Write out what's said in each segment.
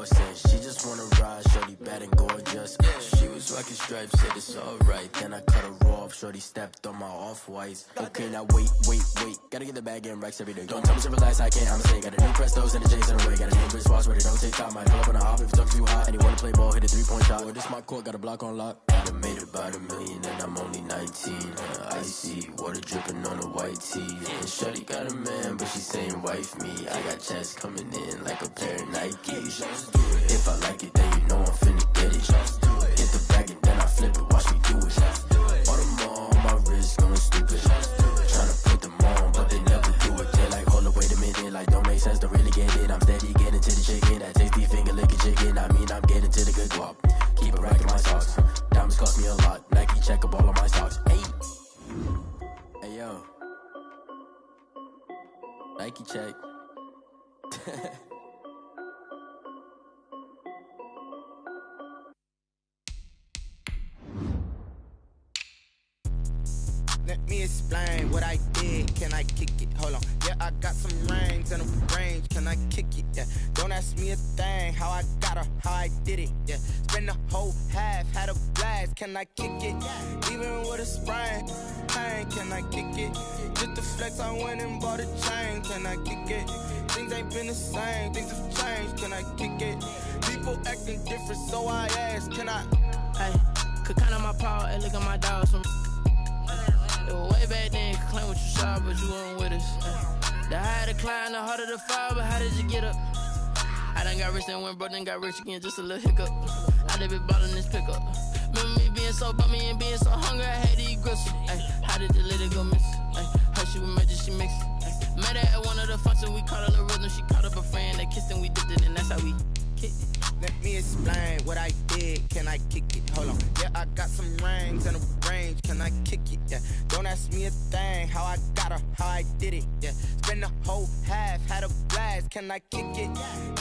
more sense. She just wanna ride, shorty bad and gorgeous. She was rocking stripes, said it's alright. Then I cut her off, shorty stepped on my off-whites. Okay, now wait. Gotta get the bag and racks every day. Don't tell me to relax, I can't, I'ma say. Got a new Prestos and the J's in the way. Got a new Chris Ross, but it don't take time. I pull up on a hop if it's up too hot. And you wanna play ball, hit a 3-point shot. Well, this my court, got a block on lock. I done made about $1 million and I'm only 19. Icy, water dripping on a white tee. And shorty got a man, but she saying wife me. I got checks coming in like a pair of Nikes. If I like it, then you know I'm finna get it. Hit the bag and then I flip it, watch me do it. All them on my wrist going stupid. Tryna put them on, but they never do it. They like, hold up, wait a minute, like don't make sense, don't really get it. I'm steady getting to the chicken, that tasty finger licking chicken. I mean, I'm getting to the good guap. Keep a rack in my socks. Diamonds cost me a lot. Nike check up all of my socks. Hey yo, Nike check. Let me explain what I did. Can I kick it? Hold on. Yeah, I got some rings and a range. Can I kick it? Yeah. Don't ask me a thing. How I got her, how I did it. Yeah. Spend the whole half, had a blast. Can I kick it? Even with a sprain. Pain, can I kick it? Just to flex, I went and bought a chain. Can I kick it? Things ain't been the same. Things have changed. Can I kick it? People acting different, so I ask. Can I? Hey, could count on my power and look at my dogs from. It was way back then, could claim what you saw, but you weren't with us. The higher the climb, the harder the fall, but how did you get up? I done got rich and went broke, then got rich again, just a little hiccup. I done been bought in this pickup. Remember me being so bummy and being so hungry, I had to eat gristle. How did the lady go miss? Her she was magic, she mixed. Met her at one of the functions, we caught a little rhythm. She caught up a friend, they kissed and we dipped it, and that's how we kicked it. Let me explain what I did. Can I kick it? Hold on. Yeah, I got some rings and a range. Can I kick it? Yeah. Don't ask me a thing. How I got her, how I did it. Yeah. Spend the whole half, had a blast. Can I kick it?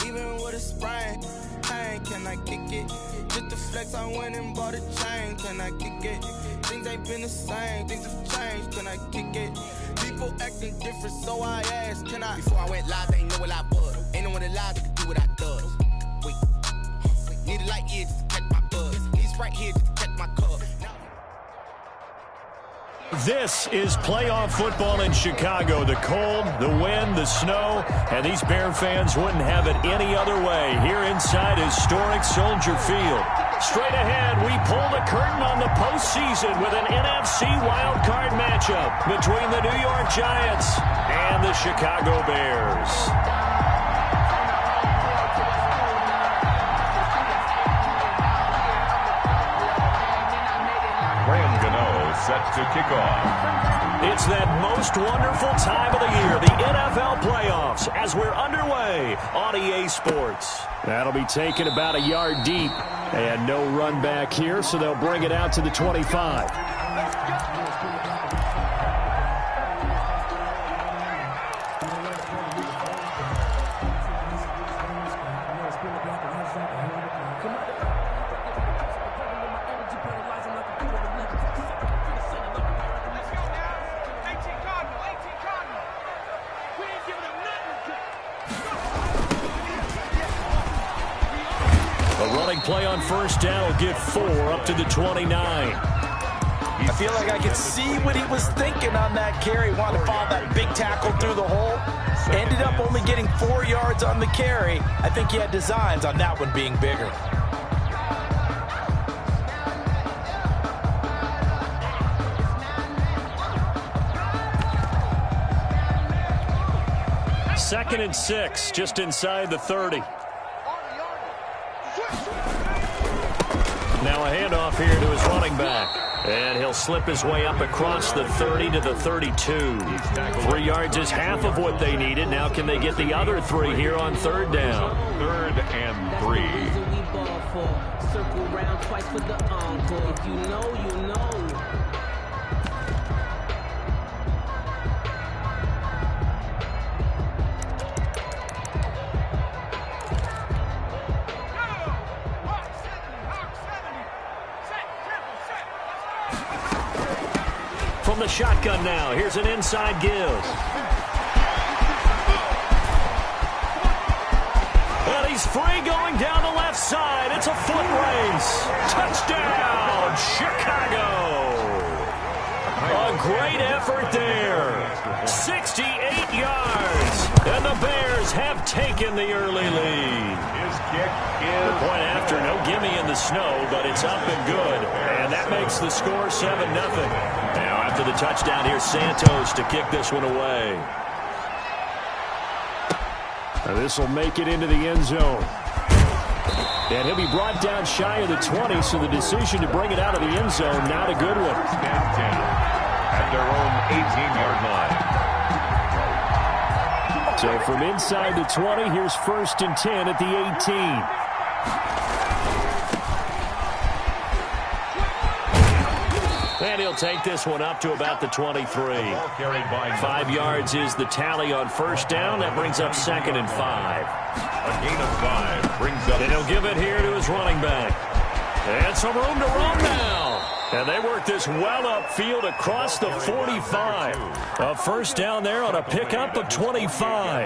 Even with a sprain. Pain, can I kick it? Just to flex, I went and bought a chain. Can I kick it? Things ain't been the same. Things have changed. Can I kick it? People acting different, so I asked. Can I? Before I went live, they ain't know what I was. Ain't no one alive that could do what I does. Wait. Need a light here just to catch my buzz. He's right here just to catch my cup. This is playoff football in Chicago. The cold, the wind, the snow, and these Bear fans wouldn't have it any other way here inside historic Soldier Field. Straight ahead, we pull the curtain on the postseason with an NFC wildcard matchup between the New York Giants and the Chicago Bears. Set to kick off. It's that most wonderful time of the year, the NFL playoffs, as we're underway on EA Sports. That'll be taken about a yard deep, and no run back here, so they'll bring it out to the 25. Play on first down will get 4 up to the 29. I feel like I could see what he was thinking on that carry. Wanted to follow that big tackle through the hole. Ended up only getting 4 yards on the carry. I think he had designs on that one being bigger. Second and 6, just inside the 30. Now a handoff here to his running back. And he'll slip his way up across the 30 to the 32. 3 yards is half of what they needed. Now can they get the other 3 here on third down? 3rd and 3. Circle round twice for the encore. If you know, you know. From the shotgun now, here's an inside give. And he's free going down great effort there. 68 yards. And the Bears have taken the early lead. His kick is the point after, no gimme in the snow, but it's up and good. And that makes the score 7-0. Now after the touchdown, here's Santos to kick this one away. This will make it into the end zone. And he'll be brought down shy of the 20, so the decision to bring it out of the end zone, not a good one. At their own 18-yard line. So from inside the 20, here's 1st and 10 at the 18. And he'll take this one up to about the 23. 5 yards is the tally on 1st down. That brings up 2nd and 5. A gain of 5 brings up. And he'll give it here to his running back. And some room to run now. And they work this well upfield across the 45. A 1st down there on a pickup of 25.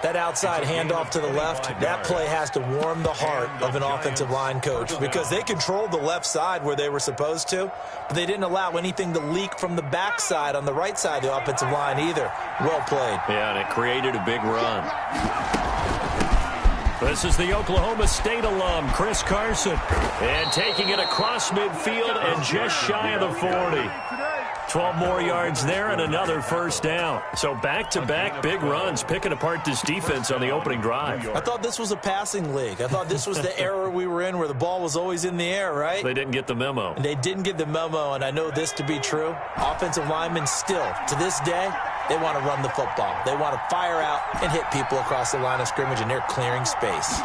That outside handoff to the left, that play has to warm the heart of an offensive line coach because they controlled the left side where they were supposed to, but they didn't allow anything to leak from the backside on the right side of the offensive line either. Well played. Yeah, and it created a big run. This is the Oklahoma State alum, Chris Carson. And taking it across midfield and just shy of the 40. 12 more yards there and another 1st down. So back-to-back big runs, picking apart this defense on the opening drive. I thought this was a passing league. I thought this was the era we were in where the ball was always in the air, right? They didn't get the memo. And they didn't get the memo, and I know this to be true. Offensive linemen still, to this day, they want to run the football. They want to fire out and hit people across the line of scrimmage, and they're clearing space.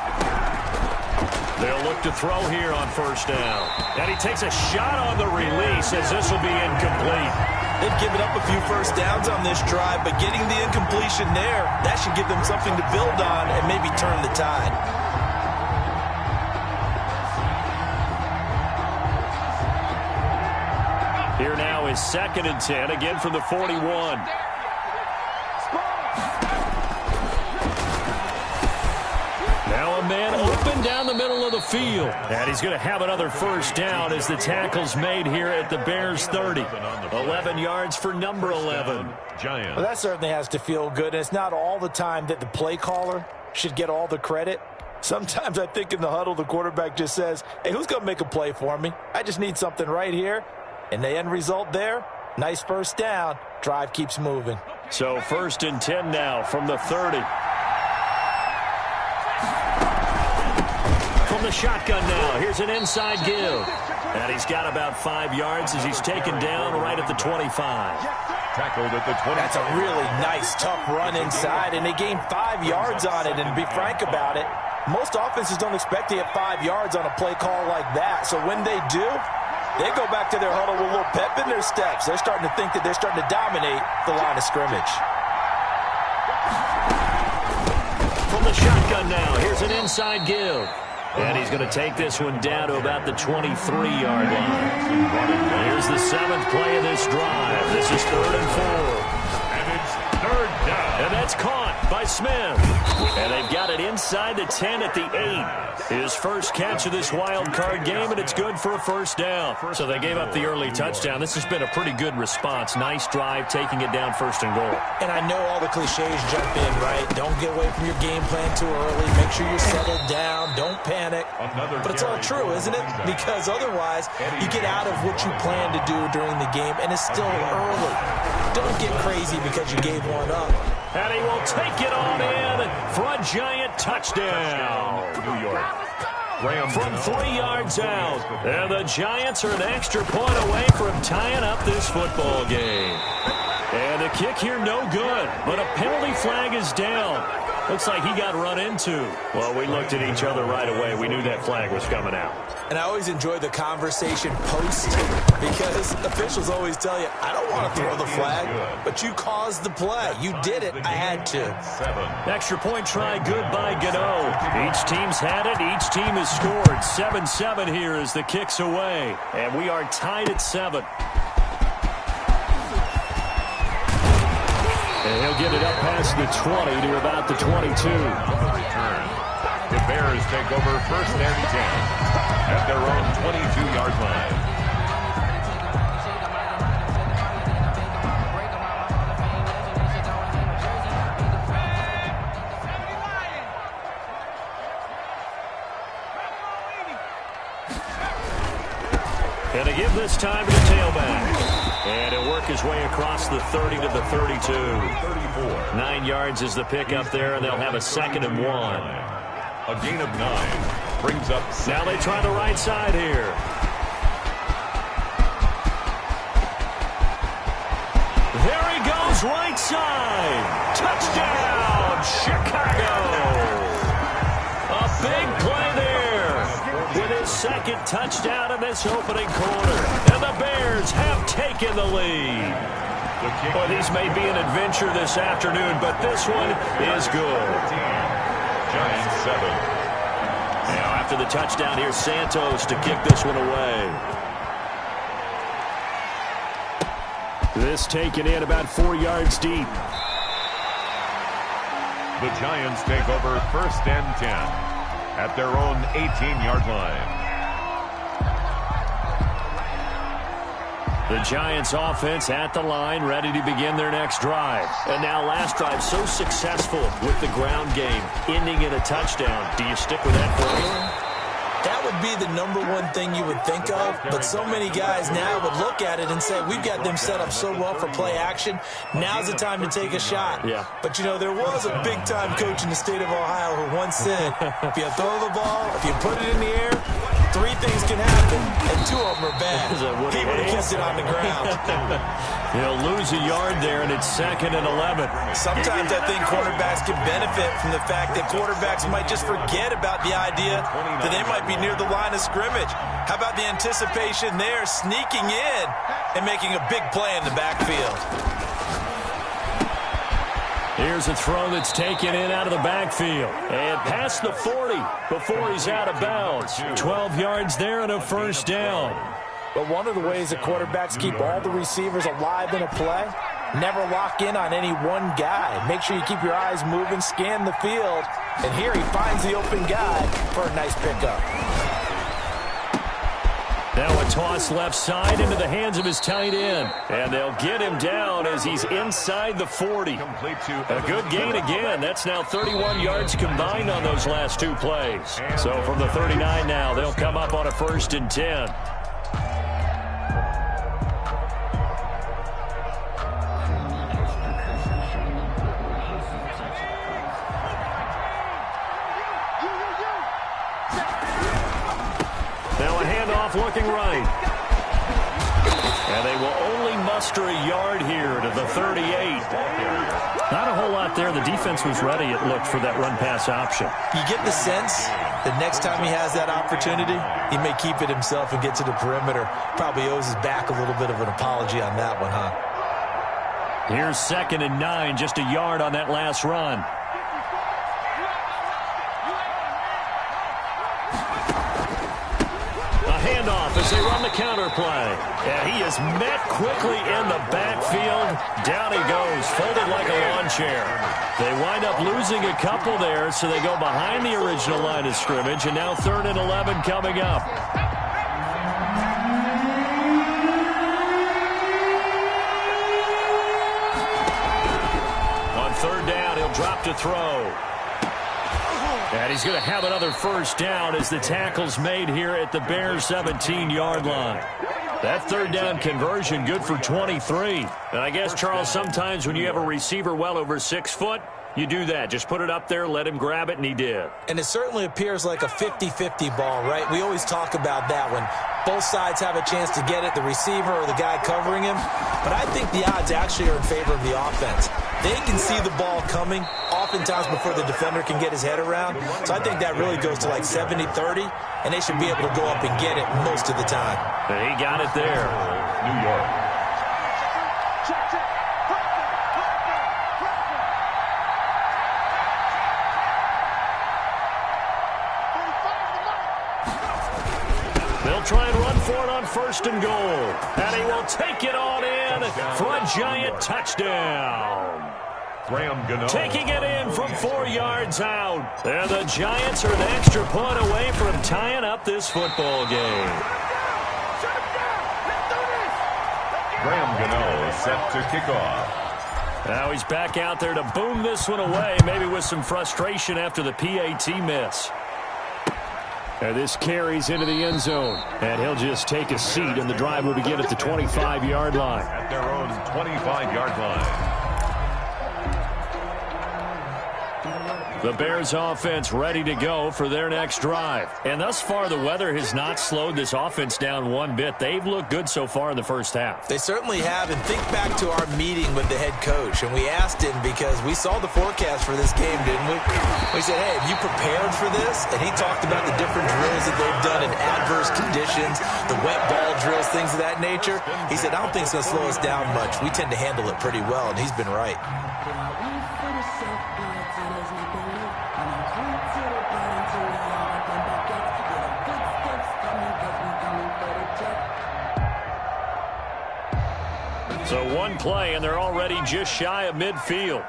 They'll look to throw here on 1st down. And he takes a shot on the release as this will be incomplete. They've given up a few 1st downs on this drive, but getting the incompletion there, that should give them something to build on and maybe turn the tide. Here now is 2nd and 10, again from the 41. Now a man open down the middle of the field. And he's going to have another 1st down as the tackle's made here at the Bears 30. 11 yards for number 11. Well, that certainly has to feel good. And it's not all the time that the play caller should get all the credit. Sometimes I think in the huddle, the quarterback just says, hey, who's going to make a play for me? I just need something right here. And the end result there, nice 1st down. Drive keeps moving. So 1st and 10 now from the 30. From the shotgun now, here's an inside give. And he's got about 5 yards as he's taken down right at the 25. Tackled at the 20. That's a really nice, tough run inside, and they gained 5 yards on it. And to be frank about it, most offenses don't expect to get 5 yards on a play call like that. So when they do, they go back to their huddle with a little pep in their steps. They're starting to think that they're starting to dominate the line of scrimmage. From the shotgun now, here's an inside give. And he's going to take this one down to about the 23-yard line. Here's the 7th play of this drive. This is 3rd and 4. And it's 3rd down. And that's caught by Smith. And they've got it inside the 10 at the 8. His first catch of this wild card game, and it's good for a 1st down. So they gave up the early touchdown. This has been a pretty good response. Nice drive, taking it down 1st and goal. And I know all the cliches jump in, right? Don't get away from your game plan too early. Make sure you're settled down. Don't panic. But it's all true, isn't it? Because otherwise, you get out of what you plan to do during the game, and it's still early. Don't get crazy because you gave one up. And he will take it on in for a giant touchdown. New York. From 3 yards out. And the Giants are an extra point away from tying up this football game. And the kick here no good, but a penalty flag is down. Looks like he got run into. Well, we looked at each other right away. We knew that flag was coming out. And I always enjoy the conversation post because officials always tell you, I don't want to throw the flag, but you caused the play. You did it. I had to. Extra point try good by Gano. Each team's had it. Each team has scored. 7-7 here as the kick's away. And we are tied at 7. And he'll get it up past the 20 to about the 22. The Bears take over 1st and 10 at their own 22-yard line. And to give this time to the tailback. And he'll work his way across the 30 to the 32. 9 yards is the pickup there, and they'll have a 2nd and 1. A gain of 9 brings up 7. Now they try the right side here. There he goes, right side. Touchdown, Chicago. A big play there with his 2nd touchdown in this opening quarter. And the Bears have taken the lead. Well, these may be an adventure this afternoon, but this one is good. Giants 7. Now after the touchdown, here's Santos to kick this one away. This taken in about 4 yards deep. The Giants take over 1st and 10 at their own 18-yard line. The Giants offense at the line, ready to begin their next drive. And now last drive so successful with the ground game, ending in a touchdown. Do you stick with that formula? That would be the #1 thing you would think of, but so many guys now would look at it and say, we've got them set up so well for play action. Now's the time to take a shot. Yeah. But, you know, there was a big-time coach in the state of Ohio who once said, if you throw the ball, if you put it in the air, 3 things can happen, and 2 of them are bad. He would have kept it on the ground. He'll lose a yard there, and it's 2nd and 11. Sometimes I think quarterbacks can benefit from the fact that quarterbacks might just forget about the idea that they might be near the line of scrimmage. How about the anticipation there, sneaking in and making a big play in the backfield? Here's a throw that's taken in out of the backfield. And past the 40 before he's out of bounds. 12 yards there and a 1st down. But one of the ways that quarterbacks keep all the receivers alive in a play, never lock in on any one guy. Make sure you keep your eyes moving, scan the field. And here he finds the open guy for a nice pickup. Now a toss left side into the hands of his tight end. And they'll get him down as he's inside the 40. A good gain again. That's now 31 yards combined on those last 2 plays. So from the 39 now, they'll come up on a 1st and 10. Looking right. And they will only muster a yard here to the 38. Not a whole lot there. The defense was ready, it looked, for that run-pass option. You get the sense that next time he has that opportunity, he may keep it himself and get to the perimeter. Probably owes his back a little bit of an apology on that one, huh? Here's 2nd and 9, just a yard on that last run. As they run the counter play. And he is met quickly in the backfield. Down he goes, folded like a lawn chair. They wind up losing a couple there, so they go behind the original line of scrimmage, and now 3rd and 11 coming up. On 3rd down, he'll drop to throw. And he's going to have another 1st down as the tackle's made here at the Bears' 17-yard line. That 3rd down conversion good for 23. And I guess, Charles, sometimes when you have a receiver well over 6 foot, you do that. Just put it up there, let him grab it, and he did. And it certainly appears like a 50-50 ball, right? We always talk about that when both sides have a chance to get it, the receiver or the guy covering him. But I think the odds actually are in favor of the offense. They can see the ball coming oftentimes before the defender can get his head around. So I think that really goes to like 70-30, and they should be able to go up and get it most of the time. And he got it there. New York. They'll try and run for it on 1st and goal. And he will take it on in for a Giant touchdown. Taking it in from 4 yards out. And the Giants are an extra point away from tying up this football game. Graham Gano is set to kick off. Now he's back out there to boom this one away, maybe with some frustration after the PAT miss. And this carries into the end zone. And he'll just take a seat, and the drive will begin at the 25-yard line. At their own 25-yard line. The Bears offense ready to go for their next drive. And thus far, the weather has not slowed this offense down one bit. They've looked good so far in the first half. They certainly have. And think back to our meeting with the head coach. And we asked him because we saw the forecast for this game, didn't we? We said, hey, have you prepared for this? And he talked about the different drills that they've done in adverse conditions, the wet ball drills, things of that nature. He said, I don't think it's going to slow us down much. We tend to handle it pretty well, and he's been right. So one play, and they're already just shy of midfield.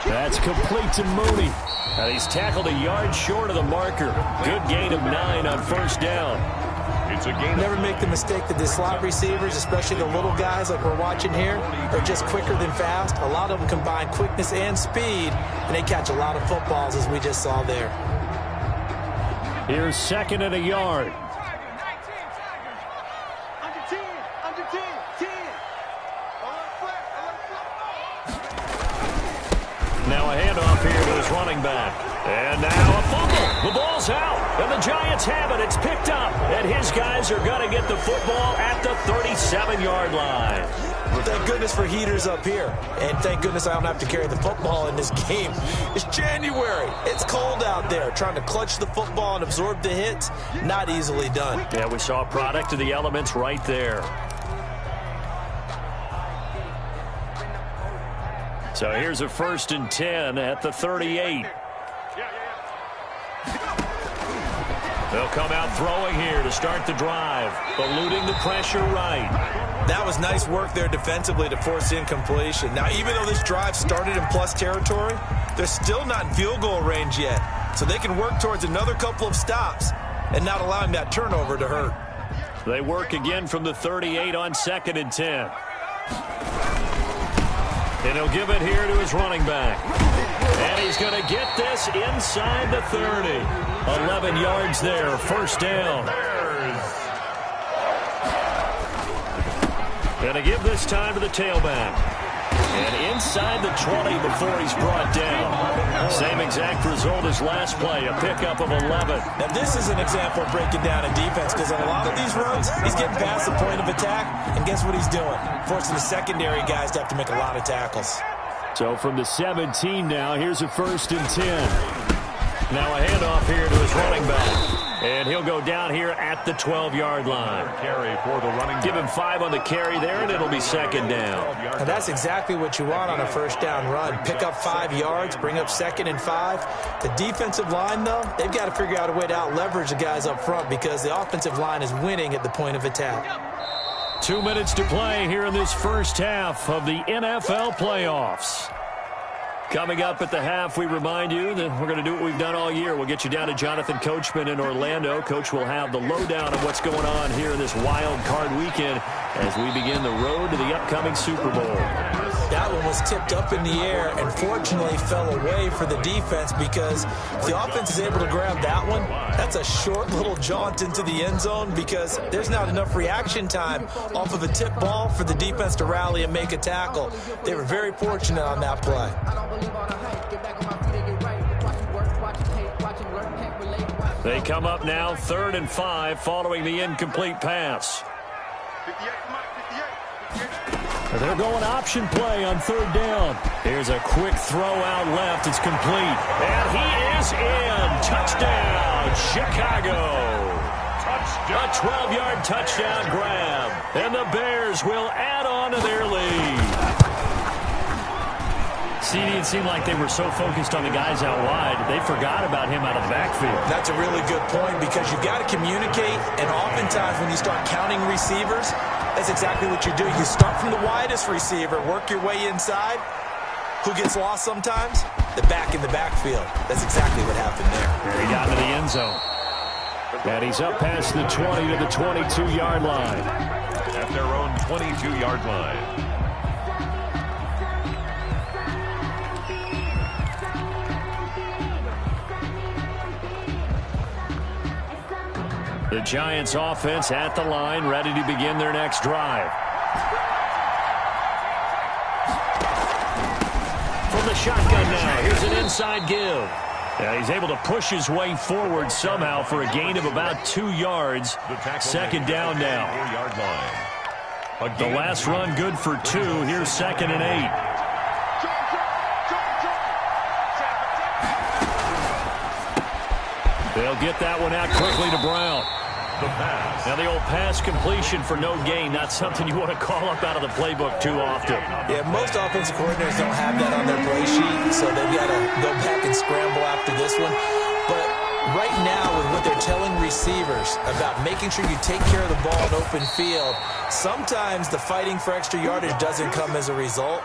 That's complete to Mooney. And he's tackled a yard short of the marker. Good gain of 9 on first down. It's a gain. Never make the mistake that the slot receivers, especially the little guys like we're watching here, are just quicker than fast. A lot of them combine quickness and speed, and they catch a lot of footballs, as we just saw there. Here's second and a yard. Now a handoff here to his running back. And now a fumble. The ball's out. And the Giants have it. It's picked up. And his guys are going to get the football at the 37-yard line. Thank goodness for heaters up here. And thank goodness I don't have to carry the football in this game. It's January. It's cold out there. Trying to clutch the football and absorb the hits, not easily done. Yeah, we saw a product of the elements right there. So here's a 1st and 10 at the 38. They'll come out throwing here to start the drive, eluding the pressure right. That was nice work there defensively to force incompletion. Now, even though this drive started in plus territory, they're still not in field goal range yet. So they can work towards another couple of stops and not allowing that turnover to hurt. They work again from the 38 on 2nd and 10. And he'll give it here to his running back. And he's going to get this inside the 30. 11 yards there, first down. Going to give this time to the tailback. And inside the 20 before he's brought down. Same exact result as last play, a pickup of 11. Now this is an example of breaking down in defense, because on a lot of these runs, he's getting past the point of attack, and guess what he's doing? Forcing the secondary guys to have to make a lot of tackles. So from the 17 now, here's a 1st and 10. Now a handoff here to his running back. And he'll go down here at the 12-yard line. Carry for the running back. Give him 5 on the carry there, and it'll be 2nd down. And that's exactly what you want on a first down run. Pick up 5 yards, bring up 2nd and 5. The defensive line, though, they've got to figure out a way to out-leverage the guys up front, because the offensive line is winning at the point of attack. 2 minutes to play here in this first half of the NFL playoffs. Coming up at the half, we remind you that we're going to do what we've done all year. We'll get you down to Jonathan Coachman in Orlando. Coach will have the lowdown of what's going on here in this wild card weekend as we begin the road to the upcoming Super Bowl. That one was tipped up in the air and fortunately fell away for the defense, because if the offense is able to grab that one, that's a short little jaunt into the end zone, because there's not enough reaction time off of a tip ball for the defense to rally and make a tackle. They were very fortunate on that play. They come up now 3rd and 5 following the incomplete pass. They're going option play on 3rd down. Here's a quick throw out left. It's complete. And he is in. Touchdown, Chicago. A 12-yard touchdown grab. And the Bears will add on to their lead. CD, it seemed like they were so focused on the guys out wide, they forgot about him out of the backfield. That's a really good point, because you've got to communicate, and oftentimes when you start counting receivers, that's exactly what you do. You start from the widest receiver, work your way inside. Who gets lost sometimes? The back in the backfield. That's exactly what happened there. He got into the end zone. And he's up past the 20 to the 22-yard line. At their own 22-yard line. The Giants offense at the line, ready to begin their next drive. From the shotgun now, here's an inside give. He's able to push his way forward somehow for a gain of about 2 yards. Second down now. The last run good for 2. Here's 2nd and 8. They'll get that one out quickly to Brown. Now the old pass completion for no gain, not something you want to call up out of the playbook too often. Yeah, most offensive coordinators don't have that on their play sheet, so they've got to go back and scramble after this one. But right now, with what they're telling receivers about making sure you take care of the ball in open field, sometimes the fighting for extra yardage doesn't come as a result.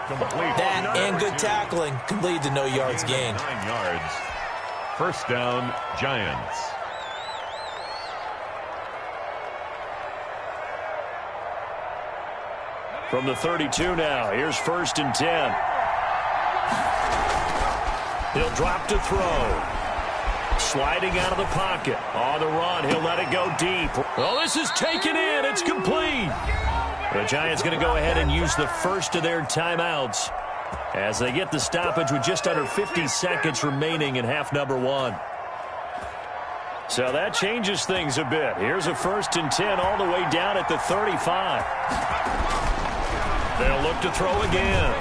That and good tackling can lead to no yards gained. 9 yards. First down, Giants. From the 32 now, here's 1st and 10. He'll drop to throw. Sliding out of the pocket. On the run, he'll let it go deep. Well, this is taken in. It's complete. The Giants going to go ahead and use the first of their timeouts as they get the stoppage with just under 50 seconds remaining in half number 1. So that changes things a bit. Here's a 1st and 10 all the way down at the 35. They'll look to throw again.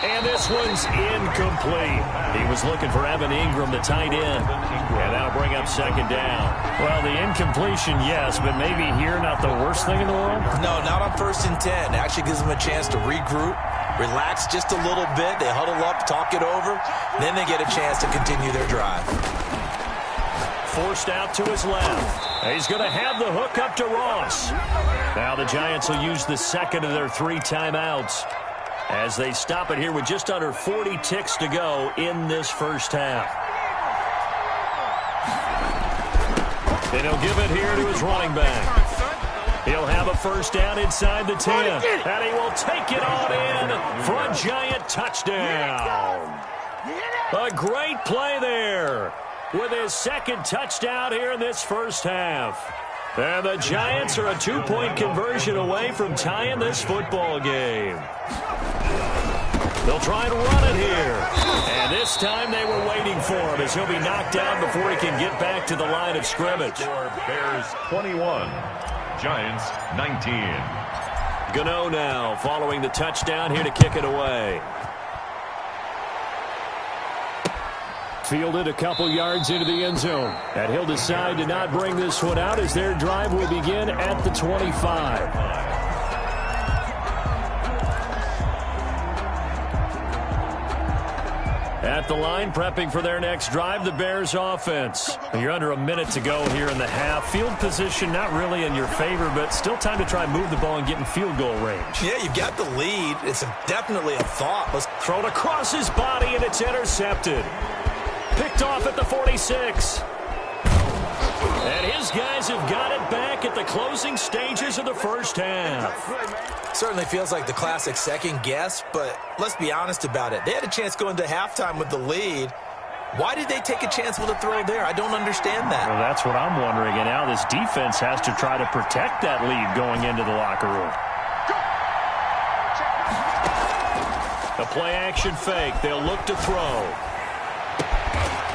And this one's incomplete. He was looking for Evan Ingram, the tight end. And that'll bring up 2nd down. Well, the incompletion, yes, but maybe here not the worst thing in the world? No, not on 1st and 10. It actually gives them a chance to regroup, relax just a little bit. They huddle up, talk it over. Then they get a chance to continue their drive. Forced out to his left. He's going to have the hook up to Ross. Now the Giants will use the 2nd of their 3 timeouts as they stop it here with just under 40 ticks to go in this first half. And he'll give it here to his running back. He'll have a 1st down inside the 10. And he will take it on in for a Giant touchdown. A great play there with his 2nd touchdown here in this first half. And the Giants are a 2-point conversion away from tying this football game. They'll try and run it here. And this time they were waiting for him as he'll be knocked down before he can get back to the line of scrimmage. Bears 21, Giants 19. Gano now following the touchdown here to kick it away. Fielded a couple yards into the end zone. And he'll decide to not bring this one out as their drive will begin at the 25. At the line, prepping for their next drive, the Bears offense. You're under a minute to go here in the half. Field position not really in your favor, but still time to try and move the ball and get in field goal range. Yeah, you've got the lead. It's definitely a thought. Let's throw it across his body, and it's intercepted. Picked off at the 46. And his guys have got it back at the closing stages of the first half. Certainly feels like the classic second guess, but let's be honest about it. They had a chance going to halftime with the lead. Why did they take a chance with a throw there? I don't understand that. Well, that's what I'm wondering. And now this defense has to try to protect that lead going into the locker room. A play-action fake. They'll look to throw.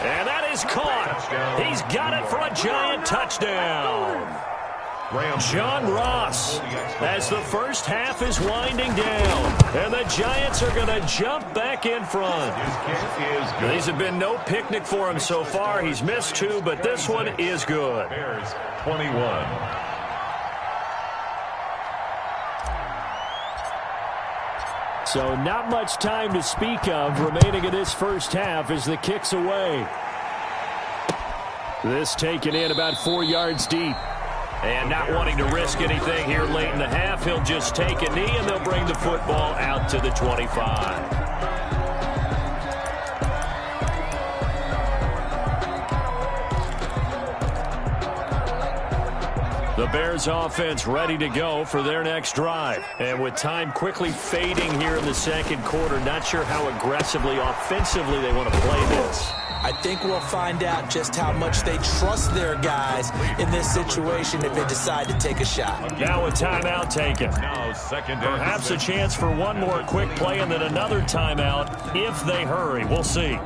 And that is caught. He's got it for a Giant touchdown. John Ross as the first half is winding down. And the Giants are going to jump back in front. These have been no picnic for him so far. He's missed 2, but this one is good. Bears 21. So not much time to speak of remaining in this first half as the kick's away. This taken in about 4 yards deep. And not wanting to risk anything here late in the half, he'll just take a knee and they'll bring the football out to the 25. The Bears offense ready to go for their next drive. And with time quickly fading here in the second quarter, not sure how aggressively, offensively they want to play this. I think we'll find out just how much they trust their guys in this situation if they decide to take a shot. Now a timeout taken. Now second. Perhaps a chance for one more quick play and then another timeout if they hurry. We'll see.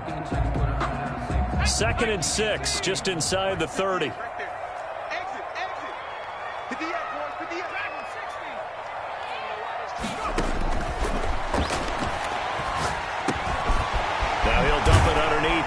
2nd and 6, just inside the 30.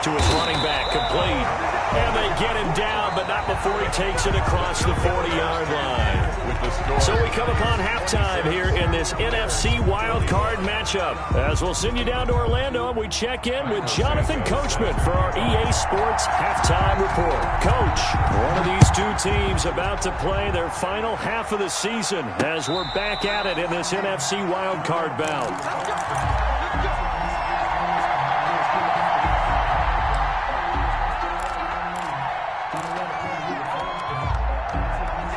To his running back, complete. And they get him down, but not before he takes it across the 40-yard line. So we come upon halftime here in this NFC wildcard matchup. As we'll send you down to Orlando, and we check in with Jonathan Coachman for our EA Sports Halftime Report. Coach, one of these two teams about to play their final half of the season as we're back at it in this NFC wildcard bout.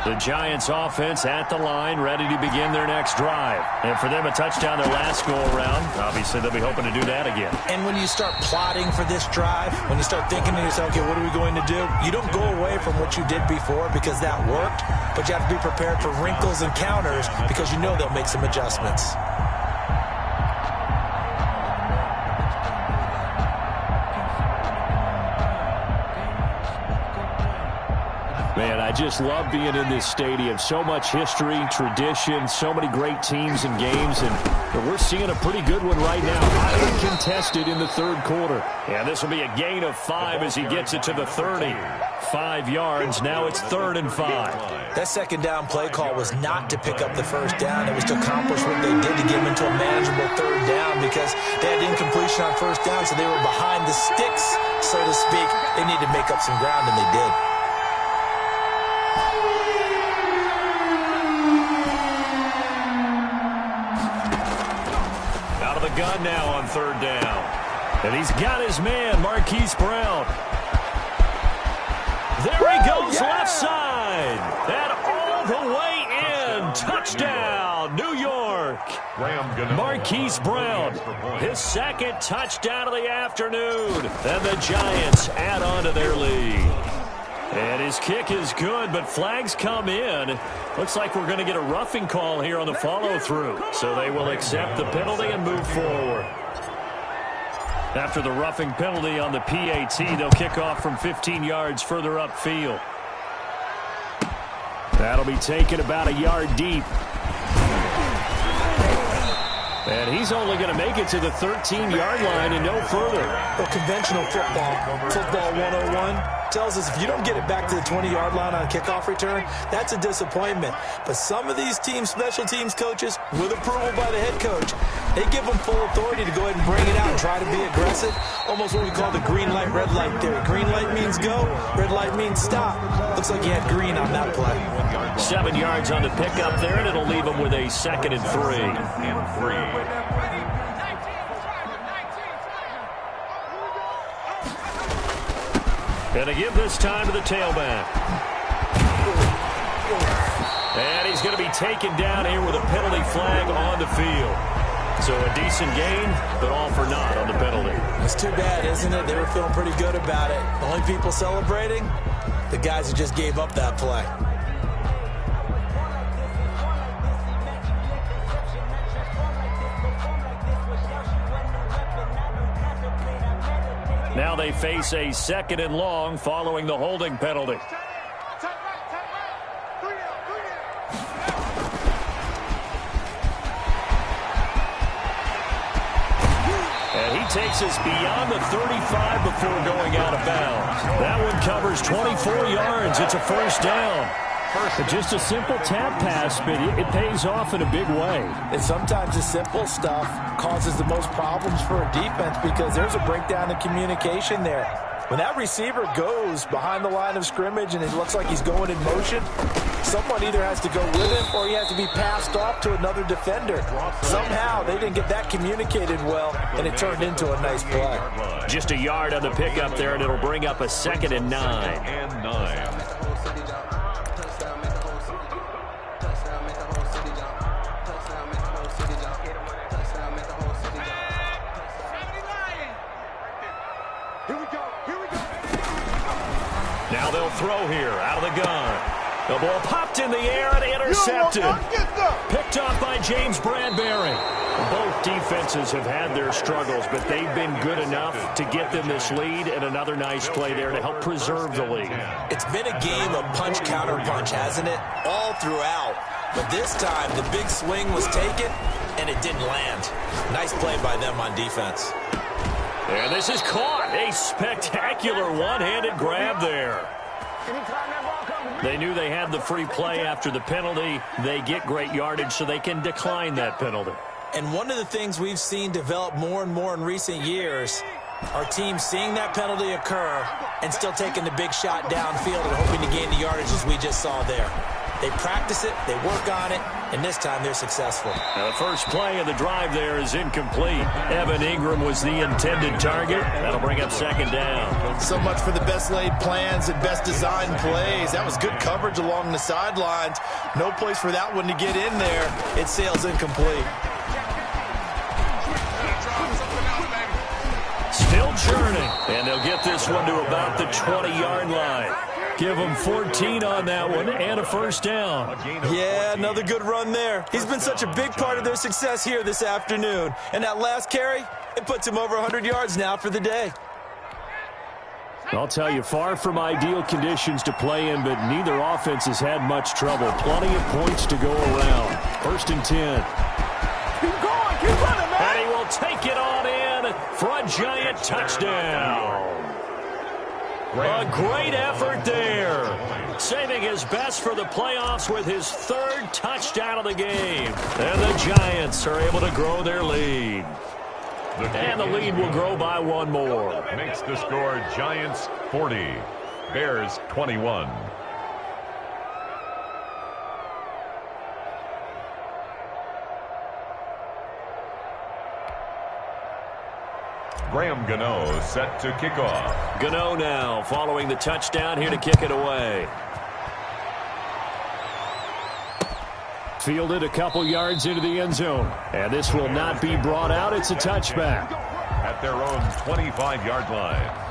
The Giants offense at the line, ready to begin their next drive. And for them, a touchdown their last go-around. Obviously, they'll be hoping to do that again. And when you start plotting for this drive, when you start thinking to yourself, okay, what are we going to do? You don't go away from what you did before because that worked, but you have to be prepared for wrinkles and counters because you know they'll make some adjustments. Man, I just love being in this stadium. So much history, tradition, so many great teams and games, and we're seeing a pretty good one right now. Highly contested in the third quarter. And this will be a gain of 5 as he gets it to the 30. 5 yards. Now it's 3rd and 5. That second down play call was not to pick up the first down. It was to accomplish what they did to get them into a manageable third down because they had incompletion on first down, so they were behind the sticks, so to speak. They needed to make up some ground, and they did. Gun now on 3rd down. And he's got his man, Marquise Brown. There he goes, left side. And all the way in. Touchdown, New York. Marquise Brown, his 2nd touchdown of the afternoon. And the Giants add on to their lead. And his kick is good, but flags come in. Looks like we're going to get a roughing call here on the follow-through. So they will accept the penalty and move forward. After the roughing penalty on the PAT, they'll kick off from 15 yards further upfield. That'll be taken about a yard deep. And he's only going to make it to the 13-yard line and no further. Well, conventional football 101, tells us if you don't get it back to the 20-yard line on a kickoff return, that's a disappointment. But some of these teams, special teams coaches, with approval by the head coach, they give them full authority to go ahead and bring it out and try to be aggressive. Almost what we call the green light, red light theory. Green light means go, red light means stop. Looks like he had green on that play. 7 yards on the pickup there, and it'll leave him with a 2nd and 3. And to give this time to the tailback. And he's going to be taken down here with a penalty flag on the field. So a decent gain, but all for naught on the penalty. It's too bad, isn't it? They were feeling pretty good about it. The only people celebrating, the guys who just gave up that play. Now they face a 2nd and long following the holding penalty. And he takes us beyond the 35 before going out of bounds. That one covers 24 yards. It's a 1st down. Just a simple tap pass, but it pays off in a big way. And sometimes the simple stuff causes the most problems for a defense because there's a breakdown in communication there. When that receiver goes behind the line of scrimmage and it looks like he's going in motion, someone either has to go with him or he has to be passed off to another defender. Somehow they didn't get that communicated well, and it turned into a nice play. Just a yard on the pickup there, and it'll bring up a 2nd and 9. Now they'll throw here out of the gun. The ball popped in the air and intercepted. Picked off by James Bradbury. Both defenses have had their struggles, but they've been good enough to get them this lead, and another nice play there to help preserve the lead. It's been a game of punch-counter-punch, hasn't it? All throughout. But this time, the big swing was taken, and it didn't land. Nice play by them on defense. And this is caught. A spectacular one-handed grab there. They knew they had the free play after the penalty. They get great yardage so they can decline that penalty. And one of the things we've seen develop more and more in recent years, our team seeing that penalty occur and still taking the big shot downfield and hoping to gain the yardage as we just saw there. They practice it, they work on it, and this time they're successful. Now the first play of the drive there is incomplete. Evan Ingram was the intended target. That'll bring up second down. So much for the best laid plans and best designed plays. That was good coverage along the sidelines. No place for that one to get in there. It sails incomplete. Still churning, and they'll get this one to about the 20-yard line. Give them 14 on that one and a first down. Yeah, another good run there. He's been such a big part of their success here this afternoon. And that last carry, it puts him over 100 yards now for the day. I'll tell you, far from ideal conditions to play in, but neither offense has had much trouble. Plenty of points to go around. First and 10. Keep going, keep running, man. And he will take it on in for a giant touchdown. A great effort there. Saving his best for the playoffs with his third touchdown of the game. And the Giants are able to grow their lead. And the lead will grow by one more. Makes the score Giants 40, Bears 21. Graham Gano set to kick off. Gano now following the touchdown here to kick it away. Fielded a couple yards into the end zone. And this will not be brought out. It's a touchback. At their own 25-yard line.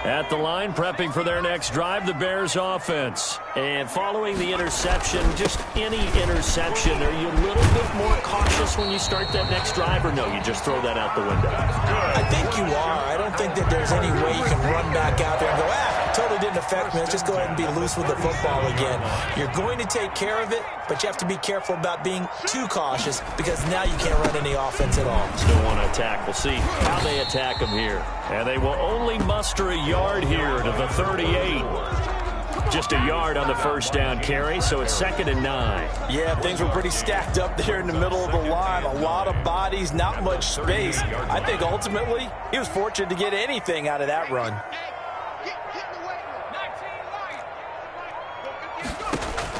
At the line, prepping for their next drive, the Bears offense. And following the interception, just any interception, are you a little bit more cautious when you start that next drive, or no, you just throw that out the window? I think you are. I don't think that there's any way you can run back out there and go, totally didn't affect me. Let's just go ahead and be loose with the football again. You're going to take care of it, but you have to be careful about being too cautious because now you can't run any offense at all. Still want to attack. We'll see how they attack them here. And they will only muster a yard here to the 38. Just a yard on the first down carry, so it's 2nd and 9. Yeah, things were pretty stacked up there in the middle of the line. A lot of bodies, not much space. I think ultimately he was fortunate to get anything out of that run.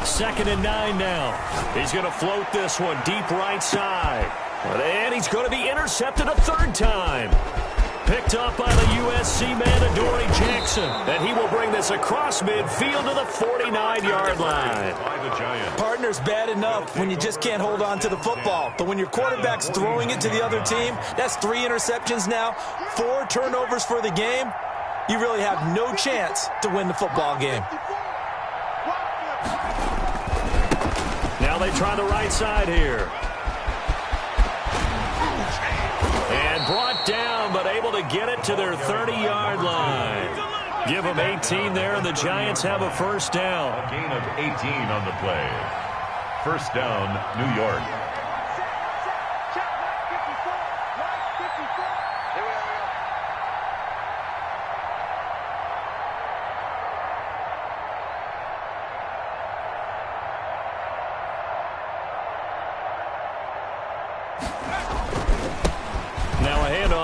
2nd and 9 now. He's going to float this one deep right side. And he's going to be intercepted a third time. Picked up by the USC man, Adoree Jackson. And he will bring this across midfield to the 49-yard line. Partner's bad enough when you just can't hold on to the football. But when your quarterback's throwing it to the other team, that's 3 interceptions now, 4 turnovers for the game. You really have no chance to win the football game. Now they try the right side here. And brought down, but able to get it to their 30-yard line. Give them 18 there, and the Giants have a first down. A gain of 18 on the play. First down, New York.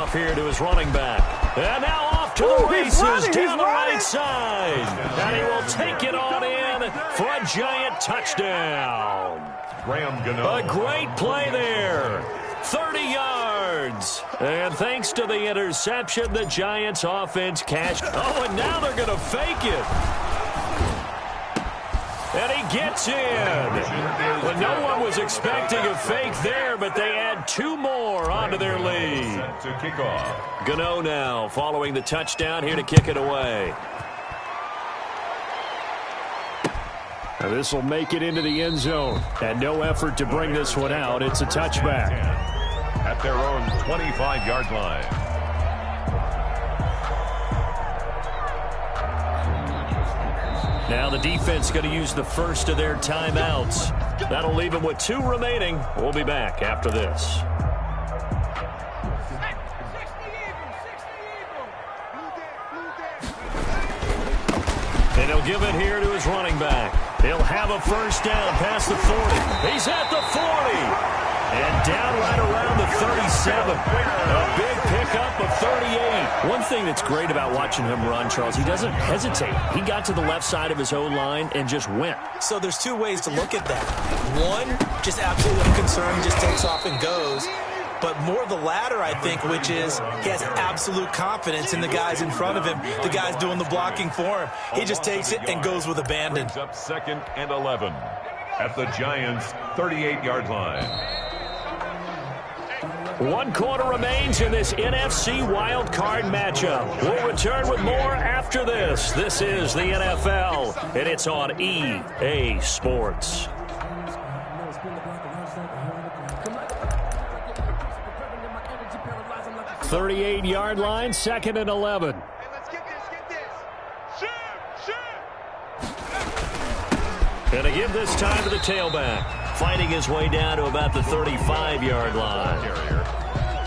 Here to his running back. And now off to the races down the right side. And he will take it on in for a giant touchdown. Graham Gano. A great play there. 30 yards. And thanks to the interception, the Giants offense cashed. Oh, and now they're going to fake it. And he gets in. Well, no one was expecting a fake there, but they add 2 more onto their lead. To kick off. Gano now following the touchdown here to kick it away. Now this will make it into the end zone. And no effort to bring this one out. It's a touchback. At their own 25-yard line. Now the defense going to use the first of their timeouts. That'll leave them with 2 remaining. We'll be back after this. And he'll give it here to his running back. He'll have a first down past the 40. He's at the 40. And down right around the 37. A big pickup of 38. One thing that's great about watching him run, Charles, he doesn't hesitate. He got to the left side of his own line and just went. So there's 2 ways to look at that. One, just absolutely unconcerned, just takes off and goes. But more the latter, I think, which is he has absolute confidence in the guys in front of him, the guys doing the blocking for him. He just takes it and goes with abandon. Up 2nd and 11 at the Giants' 38-yard line. 1 quarter remains in this NFC wildcard matchup. We'll return with more after this. This is the NFL, and it's on EA Sports. 38-yard line, 2nd and 11. Hey, let's get this. Shoot. Gonna give this time to the tailback, fighting his way down to about the 35-yard line.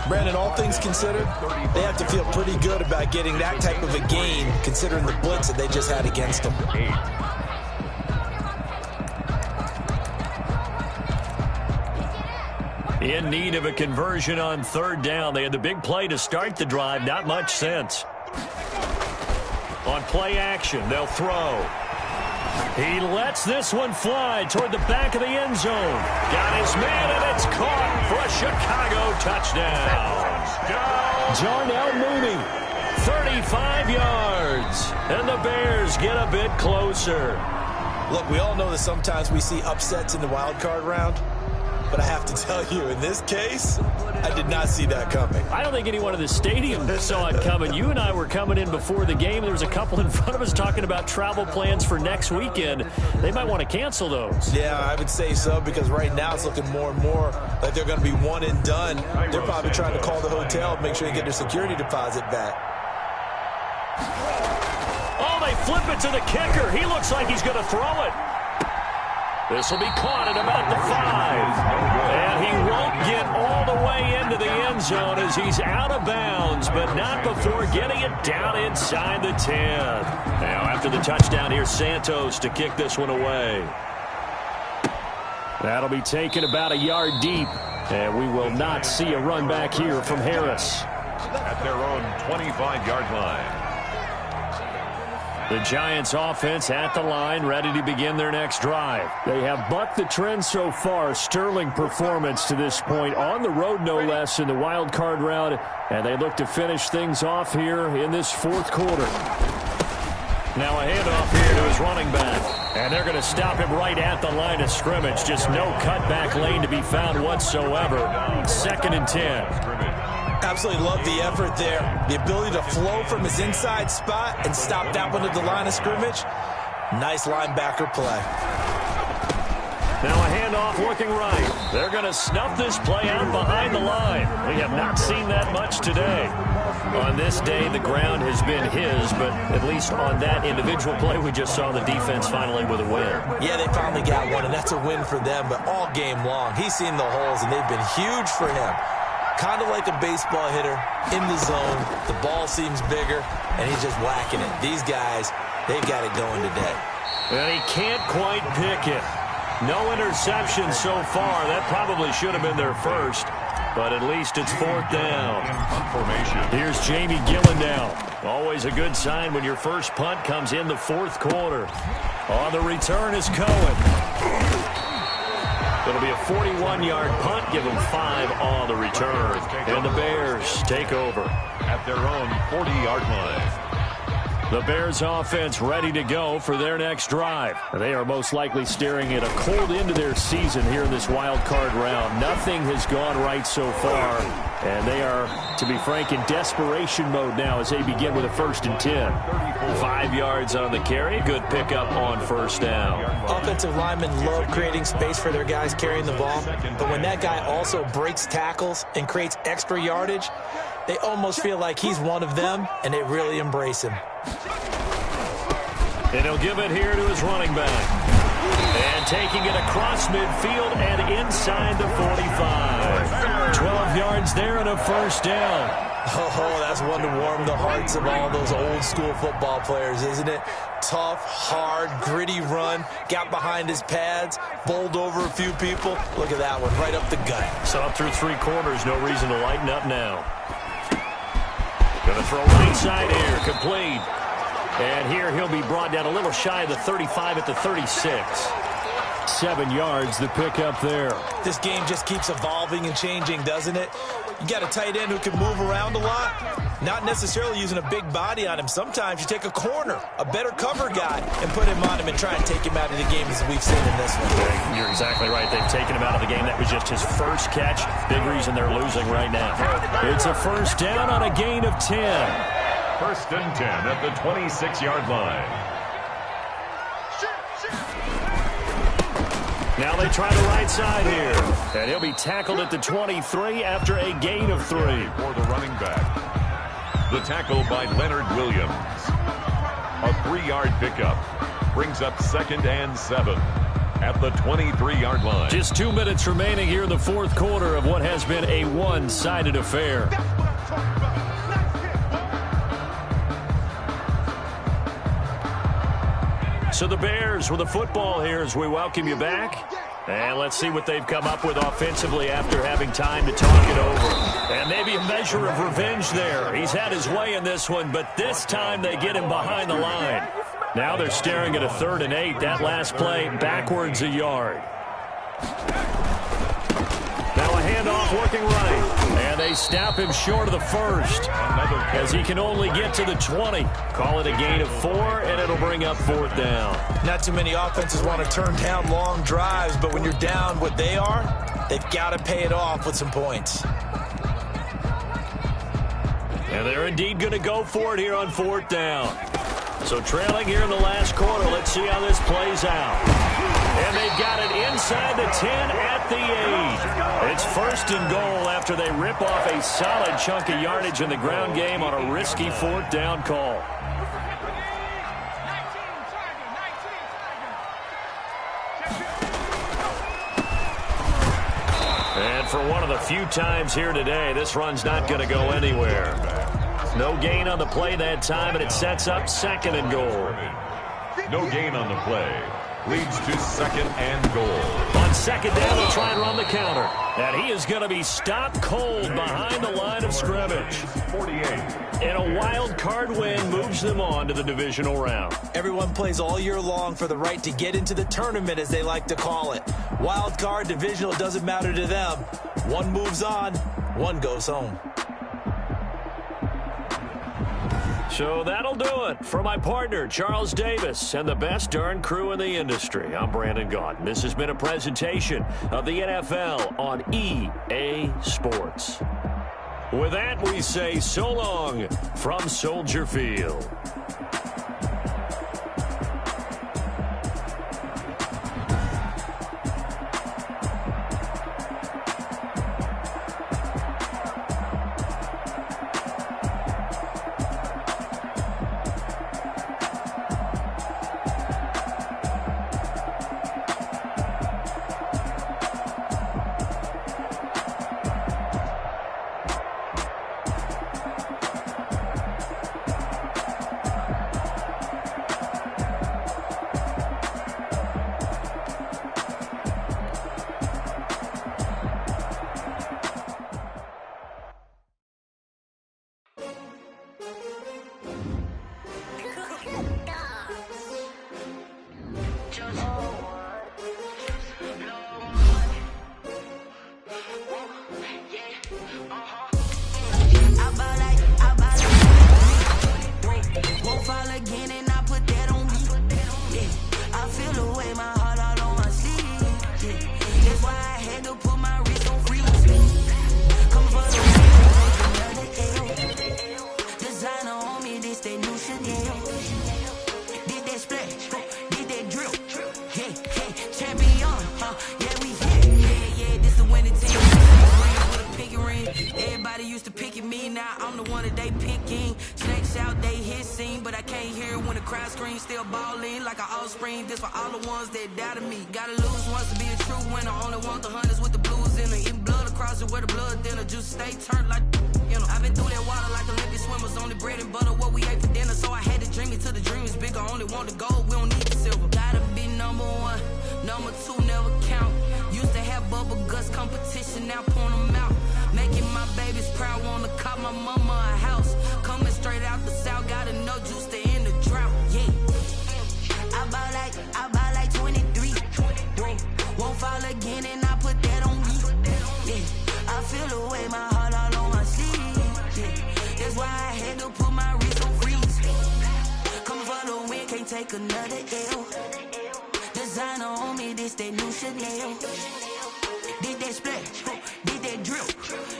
Brandon, all things considered, they have to feel pretty good about getting that type of a gain, considering the blitz that they just had against them. In need of a conversion on 3rd down. They had the big play to start the drive. Not much sense. On play action, they'll throw. He lets this one fly toward the back of the end zone. Got his man, and it's caught for a Chicago touchdown. Jarnell Mooney, 35 yards. And the Bears get a bit closer. Look, we all know that sometimes we see upsets in the wild card round. But I have to tell you, in this case, I did not see that coming. I don't think anyone in the stadium saw it coming. You and I were coming in before the game. There was a couple in front of us talking about travel plans for next weekend. They might want to cancel those. Yeah, I would say so, because right now it's looking more and more like they're going to be one and done. They're probably trying to call the hotel, make sure they get their security deposit back. Oh, they flip it to the kicker. He looks like he's going to throw it. This will be caught at about the 5. And he won't get all the way into the end zone as he's out of bounds, but not before getting it down inside the 10. Now, after the touchdown, here's Santos to kick this one away. That'll be taken about a yard deep, and we will not see a run back here from Harris. At their own 25-yard line. The Giants offense at the line, ready to begin their next drive. They have bucked the trend so far. Sterling performance to this point, on the road no less, in the wild card round, and they look to finish things off here in this 4th quarter. Now a handoff here to his running back, and they're going to stop him right at the line of scrimmage. Just no cutback lane to be found whatsoever. 2nd and 10. Absolutely love the effort there. The ability to flow from his inside spot and stop that one at the line of scrimmage. Nice linebacker play. Now a handoff looking right. They're going to snuff this play out behind the line. We have not seen that much today. On this day, the ground has been his, but at least on that individual play, we just saw the defense finally with a win. Yeah, they finally got one, and that's a win for them, but all game long, he's seen the holes, and they've been huge for him. Kind of like a baseball hitter in the zone. The ball seems bigger, and he's just whacking it. These guys, they've got it going today. And he can't quite pick it. No interception so far. That probably should have been their first, but at least it's 4th down. Here's Jamie Gillen now. Always a good sign when your first punt comes in the 4th quarter. On the return is Cohen. It'll be a 41-yard punt. Give them 5 on the return. And the Bears take over. At their own 40-yard line. The Bears offense ready to go for their next drive. They are most likely staring at a cold end to their season here in this wild card round. Nothing has gone right so far, and they are, to be frank, in desperation mode now as they begin with a 1st and 10. 5 yards on the carry. Good pickup on first down. Offensive linemen love creating space for their guys carrying the ball, but when that guy also breaks tackles and creates extra yardage, they almost feel like he's one of them, and they really embrace him. And he'll give it here to his running back. And taking it across midfield and inside the 45. 12 yards there and a first down. Oh, that's one to warm the hearts of all those old-school football players, isn't it? Tough, hard, gritty run, got behind his pads, bowled over a few people. Look at that one, right up the gut. So up through 3 quarters, no reason to lighten up now. Going to throw right side here, complete. And here he'll be brought down a little shy of the 35 at the 36. 7 yards, the pickup there. This game just keeps evolving and changing, doesn't it? You got a tight end who can move around a lot, not necessarily using a big body on him. Sometimes you take a corner, a better cover guy, and put him on him and try and take him out of the game as we've seen in this one. You're exactly right. They've taken him out of the game. That was just his first catch. Big reason they're losing right now. It's a first down on a gain of 10. 1st and 10 at the 26-yard line. Now they try the right side here. And he'll be tackled at the 23 after a gain of 3. For the running back. The tackle by Leonard Williams. A 3-yard pickup. Brings up 2nd and 7 at the 23-yard line. Just 2 minutes remaining here in the 4th quarter of what has been a one-sided affair. So the Bears with the football here as we welcome you back. And let's see what they've come up with offensively after having time to talk it over. And maybe a measure of revenge there. He's had his way in this one, but this time they get him behind the line. Now they're staring at a 3rd and 8. That last play backwards a yard. Now a handoff working right. And they snap him short of the 1st as he can only get to the 20. Call it a gain of 4, and it'll bring up 4th down. Not too many offenses want to turn down long drives, but when you're down what they are, they've got to pay it off with some points. And they're indeed going to go for it here on 4th down. So trailing here in the last quarter, let's see how this plays out. And they've got it inside the 10 at the 8. It's 1st and goal after they rip off a solid chunk of yardage in the ground game on a risky 4th down call. And for one of the few times here today, this run's not going to go anywhere. No gain on the play that time, and it sets up 2nd and goal. No gain on the play. Leads to 2nd and goal. On 2nd down, they'll try and run the counter. And he is going to be stopped cold behind the line of scrimmage. 48. And a wild card win moves them on to the divisional round. Everyone plays all year long for the right to get into the tournament, as they like to call it. Wild card, divisional, doesn't matter to them. One moves on, one goes home. So that'll do it for my partner, Charles Davis, and the best darn crew in the industry. I'm Brandon Gaudin. This has been a presentation of the NFL on EA Sports. With that, we say so long from Soldier Field. Everybody used to pick at me, now I'm the one that they picking. Snakes out, they hissing, but I can't hear when the crowd screams. Still balling like an offspring. This for all the ones that doubted me. Gotta lose once to be a true winner. Only want the hunters with the blues in it. Eating blood across it where the blood dinner. Just stay turned like, you know. I've been through that water like Olympic swimmers. Only bread and butter, what we ate for dinner. So I had to dream it till the dream is bigger. Only want the gold, we don't need the silver. Gotta be number one, number two never count. Used to have bubble guts competition, now point them out. Making my babies proud, wanna cop my mama a house. Coming straight out the south, got enough juice to end the drought, yeah. I buy like 23. Whoa. Won't fall again and I put that on me. Yeah. I feel the way, my heart all on my sleeve. Yeah. That's why I had to put my wrist on freeze. Coming for the win, can't take another L. Designer on me, this that new Chanel. Did that splash, did that drip.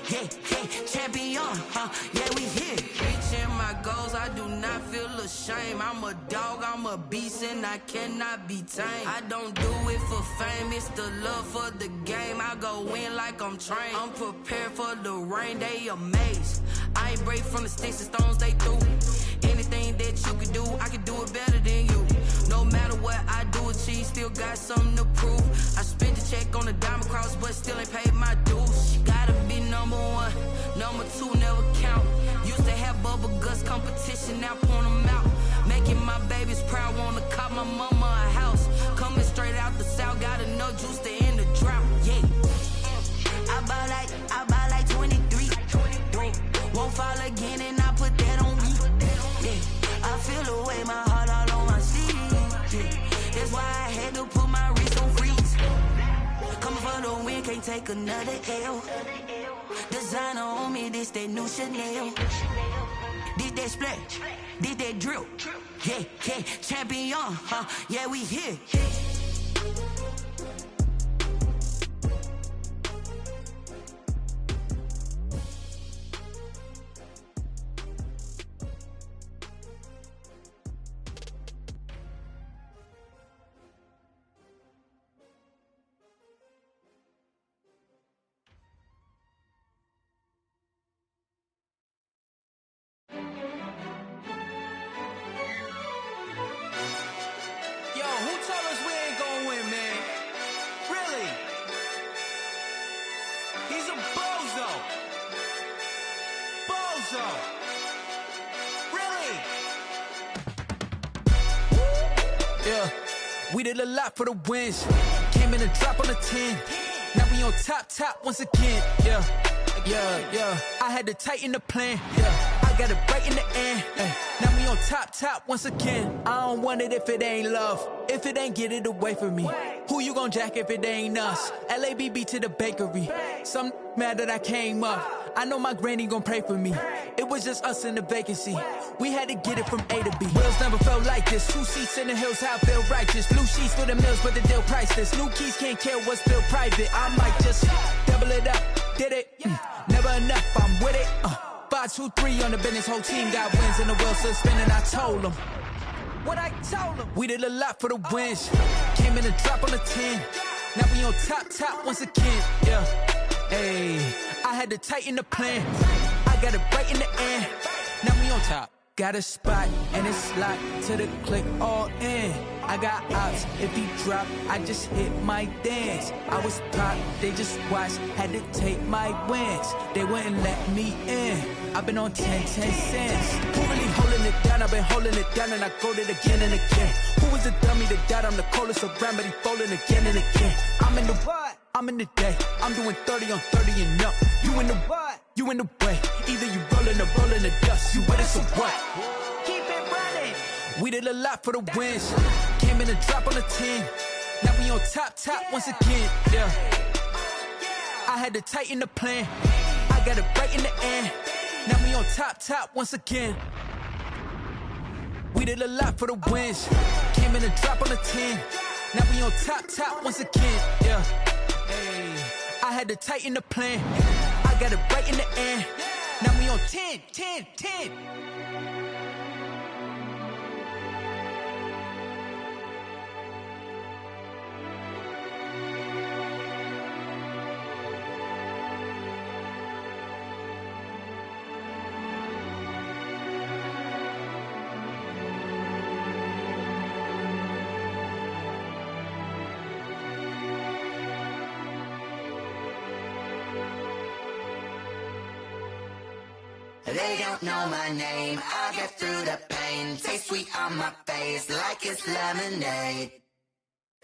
Yeah, yeah, champion, yeah, we here. Reaching my goals, I do not feel ashamed. I'm a dog, I'm a beast, and I cannot be tamed. I don't do it for fame, it's the love for the game. I go in like I'm trained. I'm prepared for the rain, they amazed. I ain't break from the sticks and stones they threw. Anything that you can do, I can do it better than you. No matter what I do, achieve, still got something to prove. I spent the check on the diamond cross, but still ain't paid my dues. Gotta be number one, number two never count. Used to have bubble guts competition, now point them out. Making my babies proud, wanna cop my mama a house. Coming straight out the south, got enough juice to end the drought, yeah. I buy like 23. Whoa. Won't fall again and I put that on me. Yeah. I feel the way, my heart all on my sleeve. Yeah. That's why I had to put my wrist on freeze. Coming for the win, can't take another L. Designer on me, this that new Chanel. Did that splash, did that drip. Yeah, yeah, champion, yeah, we here. We did a lot for the wins. Came in a drop on the 10. Now we on top once again. Yeah. I had to tighten the plan. Yeah. I got it right in the end. Now we on top once again. I don't want it if it ain't love. If it ain't, get it away from me. Who you gon' jack if it ain't us? LABB to the bakery. Some mad that I came up. I know my granny gon' pray for me. It was just us in the vacancy. We had to get it from A to B. Wheels never felt like this. 2 seats in the hills, how I feel righteous. Blue sheets for the mills, but the deal priceless. New keys can't care what's still private. I might just double it up. Did it? Never enough, I'm with it. 5, 2, 3 on the business. Whole team got wins and the wheels still spinning. I told them what I told them. We did a lot for the wins. Came in a drop on the 10. Now we on top once again. Yeah. Hey, I had to tighten the plan. I got it right in the end. Now we on top. Got a spot and it's locked to the click all in. I got ops, if he drop, I just hit my dance. I was top, they just watched, had to take my wins. They wouldn't let me in. I've been on 10 cents. Who really holding it down? I've been holding it down and I go it again and again. Who was the dummy that died? I'm the coldest around, but he folding again and again. I'm in the what? I'm in the day. I'm doing 30 on 30 and up. You in the what? You in the way. Either you rolling or rolling the dust. You with us or what? Keep it running. We did a lot for the wins. Came in a drop on the 10. Now we on top once again. Yeah. I had to tighten the plan. I got it right in the end. Now we on top once again. We did a lot for the wins. Came in a drop on the 10. Now we on top once again. Yeah. Hey, I had to tighten the plan. I got it right in the end. Now we on 10. They don't know my name, I get through the pain. Taste sweet on my face like it's lemonade.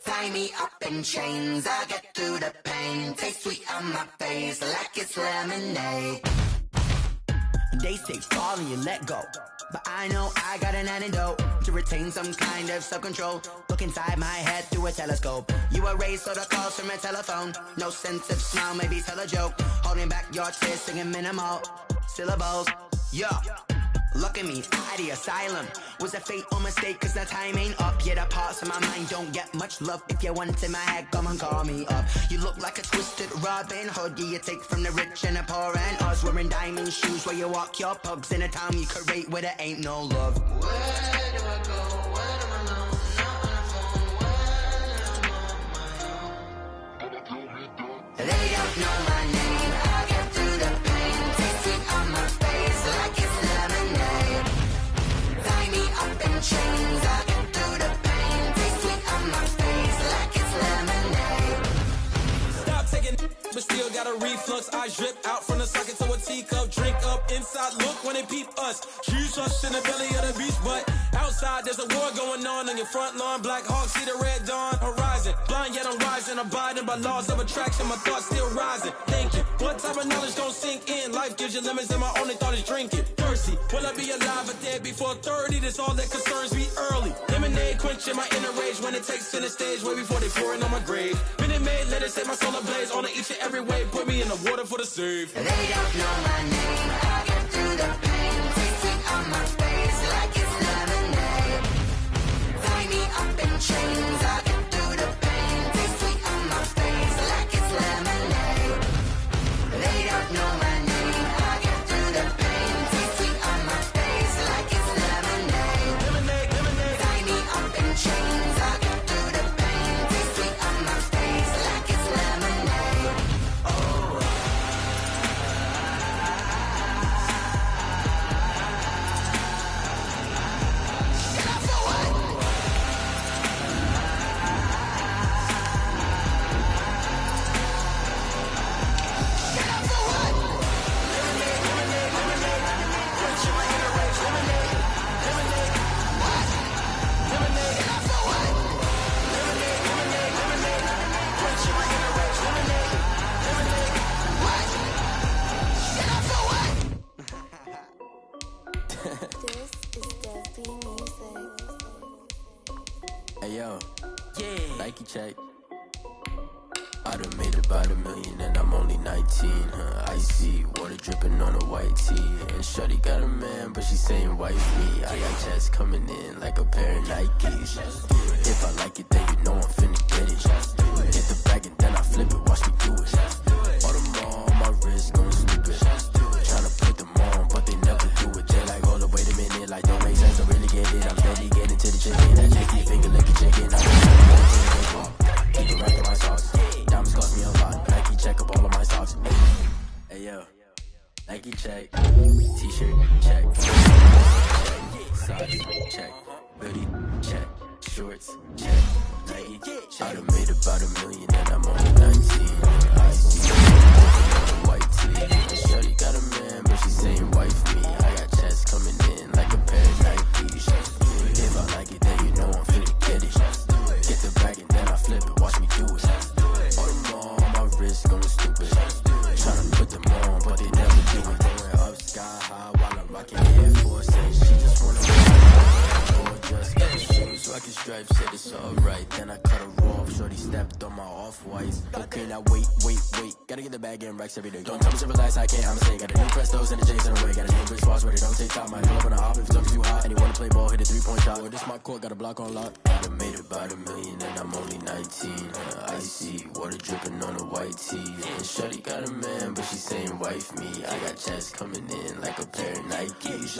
Tie me up in chains, I get through the pain. Taste sweet on my face like it's lemonade. They say fall and you let go, but I know I got an antidote to retain some kind of self-control. Look inside my head through a telescope. You erase all the calls from a telephone. No sense of smile, maybe tell a joke. Holding back your tears, singing minimal syllables. Yeah, look at me, out the asylum. Was a fate or mistake, cause the time ain't up. Yet the parts of my mind don't get much love. If you want in my head, come and call me up. You look like a twisted Robin Hood. Yeah, you take from the rich and the poor and us. Wearing diamond shoes where you walk your pugs. In a town you create where there ain't no love. Where do I go? Where am I alone? Not on the phone when I'm on my own. They don't know my name, I get through the pain. Taste sweet on my face like it's lemonade. Tie me up in chains, I get through the pain. Taste sweet on my face like it's lemonade. Stop taking but still got a reflux. I drip out from the socket to a teacup. Drink up inside, look when they peep us. Huge us in the belly of the beach, but outside there's a war going on your front lawn. Black Hawk, see the red dawn horizon. Blind yet I'm rising, abiding by laws of attraction. My thoughts still rising, thinking what type of knowledge gon' sink in? Life gives you limits and my only thought is drinking. Thirsty, will I be alive or dead before 30? That's all that concerns me early. Lemonade quenching my inner rage when it takes center stage way before they pour it on my grave. Minute Maid, let it set my soul ablaze on each and every way. Put me in the water for the save. They don't know my name, I get through the pain. Taste sweet on my face like it's lemonade. Tie me up in chains, I get through the pain. Taste sweet on my face like it's lemonade. They don't know my name, I get through the pain. Taste sweet on my face like it's lemonade. Lemonade, lemonade. Tie me up in chains, I get through the pain. Taste sweet on my face like it's lemonade. Hey yo, Nike check. I done made about $1 million and I'm only 19. Icy water dripping on a white tee. And shorty got a man, but she saying wife me. I got checks coming in like a pair of Nikes. If I like it, then you know I'm finna get it. Get the bag and then I flip it, watch me do it. All them all on my wrist going stupid. Tryna put them on, but they never do it. They like, hold up, wait a minute, like don't make sense. I really get it. I'm steady getting to the chicken. That chicken finger licking chicken. Keep it rocking my sauce. Diamonds cost me a lot. Nike check up all of my socks. Hey yo, Nike check. T-shirt check. Socks check. Hoodie check. Shorts check. Nike. I done made about $1 million and I'm only 19. I see white tee. And shorty got a man, but she saying wife me. I got checks coming in like a pair of Nikes. If I like it, then you know I'm finna get it. Get the bag and then I flip it, watch me do it. All them all on my wrist going stupid. Tryna put them on, but they never do it. Going up sky high while I'm rocking Air Force. And she just wanna gorgeous. Shoes, rocking stripes, said it's alright. Then I cut her off, shorty stepped on my off-whites. Okay, now wait. Gotta get the bag and racks every day. Don't tell me to relax, I can't, I'ma say. Got a new Prestos and the J's in the way. Got a new Bridge Boss, but it don't take time. I pull up on the hop if it's looking too hot. And you wanna play ball, hit a 3-point shot. Or this my court, got a block on lock. I done made about $1 million and I'm only 19. Icy water dripping on a white tee. And shorty got a man, but she saying wife me. I got checks coming in like a pair of Nikes.